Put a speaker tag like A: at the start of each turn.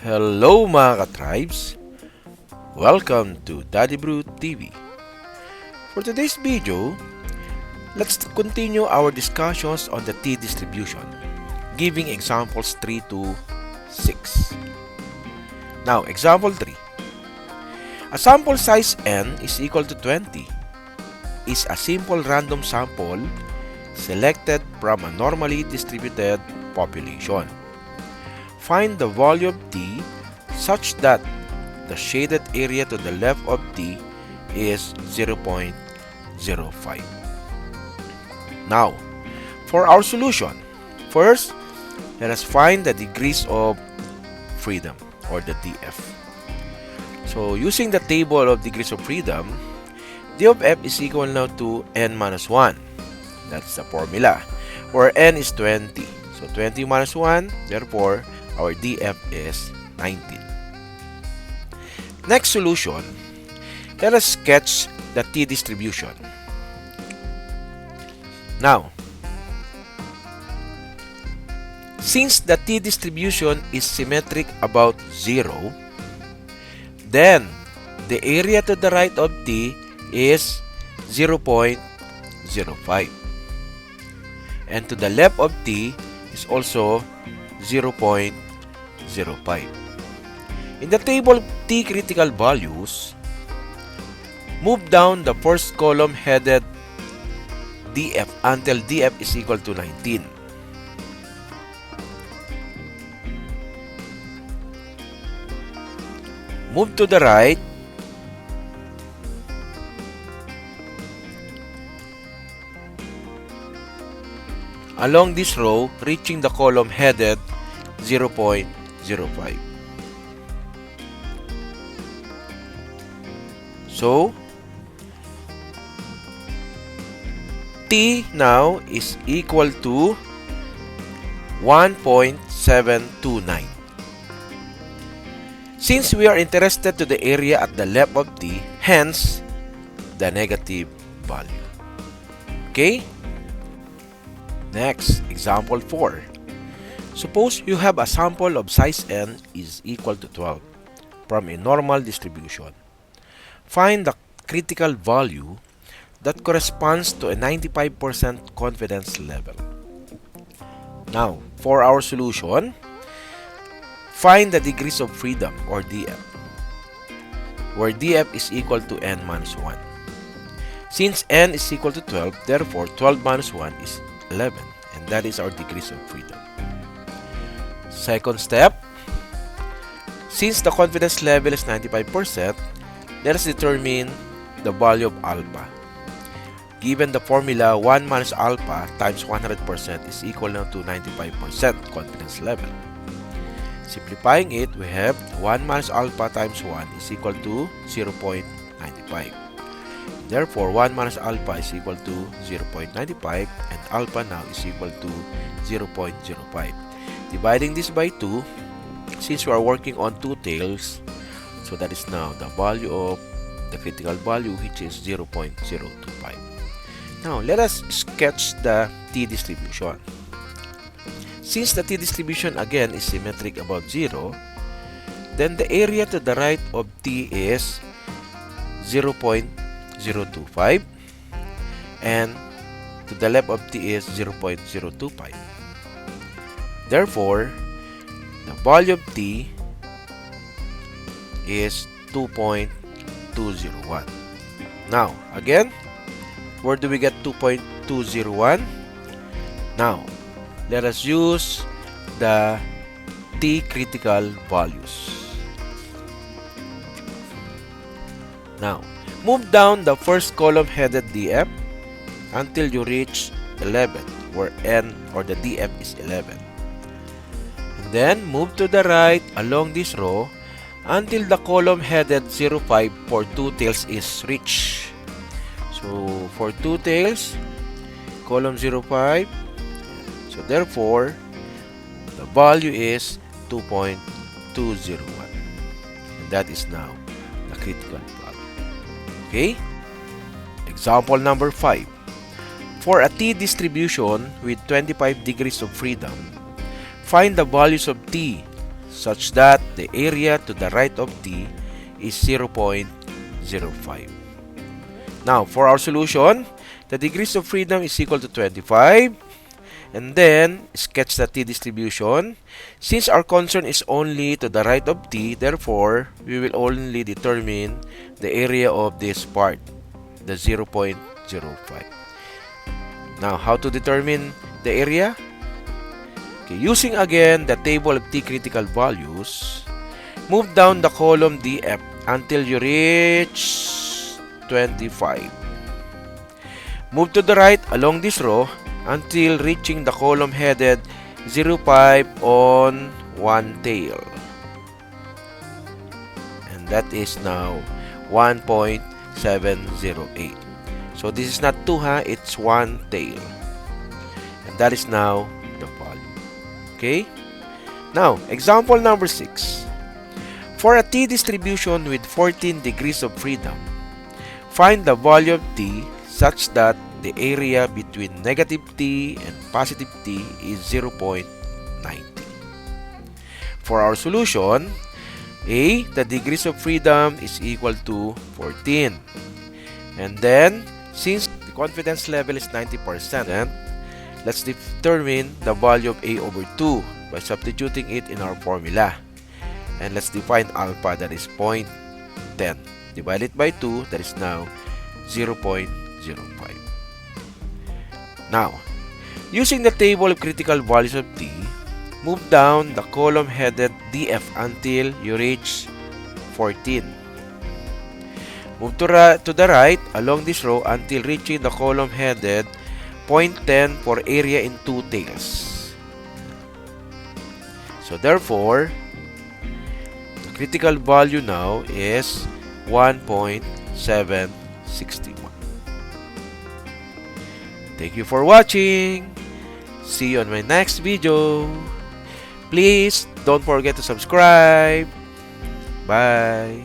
A: Hello mga ka-tribes! Welcome to Daddy Brew TV. For today's video, let's continue our discussions on the t-distribution, giving examples 3 to 6. Now, example 3. A sample size n is equal to 20 is a simple random sample selected from a normally distributed population. Find the value of t such that the shaded area to the left of t is 0.05. Now, for our solution, first, let us find the degrees of freedom or the df. So, using the table of degrees of freedom, d of f is equal now to n minus 1. That's the formula, where n is 20. So, 20 minus 1, therefore, our df is 19. Next solution, let us sketch the t-distribution. Now, since the t-distribution is symmetric about 0, then the area to the right of t is 0.05. And to the left of t is also 0.05. In the table of t critical values, move down the first column headed df until df is equal to 19. Move to the right along this row, reaching the column headed 0.05. So, t now is equal to 1.729. Since we are interested to the area at the left of t, hence the negative value. Okay? Next, example 4. Suppose you have a sample of size n is equal to 12 from a normal distribution. Find the critical value that corresponds to a 95% confidence level. Now, for our solution, find the degrees of freedom or df, where df is equal to n minus 1. Since n is equal to 12, therefore 12 minus 1 is 11, and that is our degrees of freedom. Second step, since the confidence level is 95%, let us determine the value of alpha. Given the formula 1 minus alpha times 100% is equal now to 95% confidence level. Simplifying it, we have 1 minus alpha times 1 is equal to 0.95. Therefore, 1 minus alpha is equal to 0.95 and alpha now is equal to 0.05. Dividing this by 2, since we are working on two tails, so that is now the value of the critical value, which is 0.025. Now, let us sketch the t-distribution. Since the t-distribution again is symmetric about 0, then the area to the right of t is 0.025 and to the left of t is 0.025. Therefore, the value of t is 2.201. Now, again, where do we get 2.201? Now, let us use the t critical values. Now, move down the first column headed df until you reach 11, where n or the df is 11. And then, move to the right along this row until the column headed 05 for two tails is reached. So, for two tails, column 05, so therefore, the value is 2.201. And that is now the critical value. Okay? Example number 5. For a t-distribution with 25 degrees of freedom, find the values of t such that the area to the right of t is 0.05. Now, for our solution, the degrees of freedom is equal to 25. And then, sketch the t distribution. Since our concern is only to the right of t, therefore, we will only determine the area of this part, the 0.05. Now, how to determine the area? Okay, using again the table of t critical values, move down the column df until you reach 25. Move to the right along this row until reaching the column headed 0.5 on one tail. And that is now 1.708. So this is not 2, it's one tail. And that is now the value. Okay? Now, example number 6. For a t distribution with 14 degrees of freedom, find the value of t such that the area between negative t and positive t is 0.90. For our solution, A, the degrees of freedom is equal to 14. And then, since the confidence level is 90%, let's determine the value of A over 2 by substituting it in our formula. And let's define alpha, that is 0.10. Divide it by 2, that is now 0.05. Now, using the table of critical values of t, move down the column headed df until you reach 14. Move to the right along this row until reaching the column headed 0.10 for area in two tails. So therefore, the critical value now is 1.761. Thank you for watching. See you on my next video. Please don't forget to subscribe. Bye.